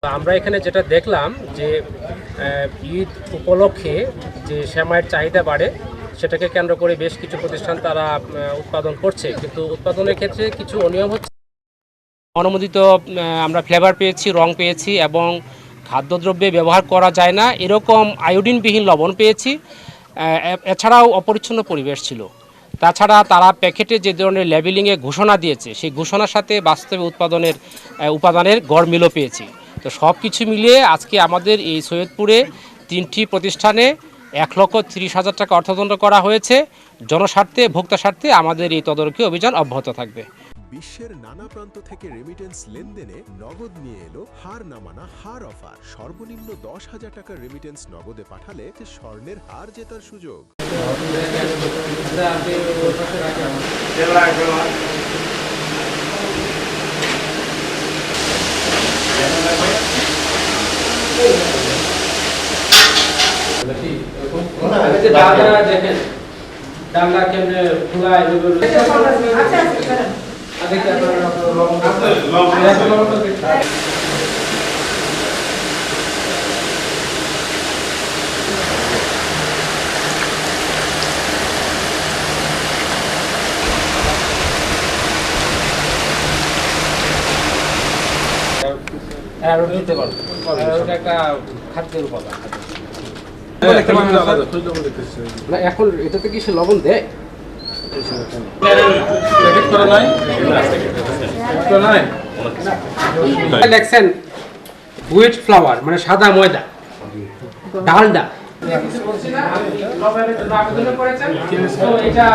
আমরা এখানে যেটা দেখলাম যে ঈদ উপলক্ষে যে সেমাইয়ের চাহিদা বাড়ে সেটাকে কেন্দ্র করে বেশ কিছু প্রতিষ্ঠান তারা উৎপাদন করছে, কিন্তু উৎপাদনের ক্ষেত্রে কিছু অনিয়ম হচ্ছে। অনুমোদিত আমরা ফ্লেভার পেয়েছি, রং পেয়েছি এবং খাদ্যদ্রব্যে ব্যবহার করা যায় না এরকম আয়োডিনবিহীন লবণ পেয়েছি। এছাড়াও অপরিচ্ছন্ন পরিবেশ ছিল। তাছাড়া তারা প্যাকেটে যে ধরনের লেবেলিংয়ে ঘোষণা দিয়েছে সেই ঘোষণার সাথে বাস্তবে উপাদানের গড়মিলও পেয়েছি। তো সব কিছু মিলিয়ে আজকে আমাদের এই সৈয়দপুরে 3টি প্রতিষ্ঠানে 1,30,000 টাকা অর্থদণ্ড করা হয়েছে। জনস্বার্থে, ভোক্তা স্বার্থে আমাদের এই তদারকি অভিযান অব্যাহত থাকবে। বিশ্বের নানা প্রান্ত থেকে রেমিটেন্স লেনদেনে নগদ নিয়ে এলো হার নামানা হার অফার। সর্বনিম্ন 10,000 টাকার রেমিটেন্স নগদে পাঠালে স্বর্ণের হার জেতার সুযোগ। একটা খাদ্যের উপাদান। এখন এটাতে কি সে লবণ দেয়? দেখছেন হুইট ফ্লাওয়ার মানে সাদা ময়দা, ডালডা। এটা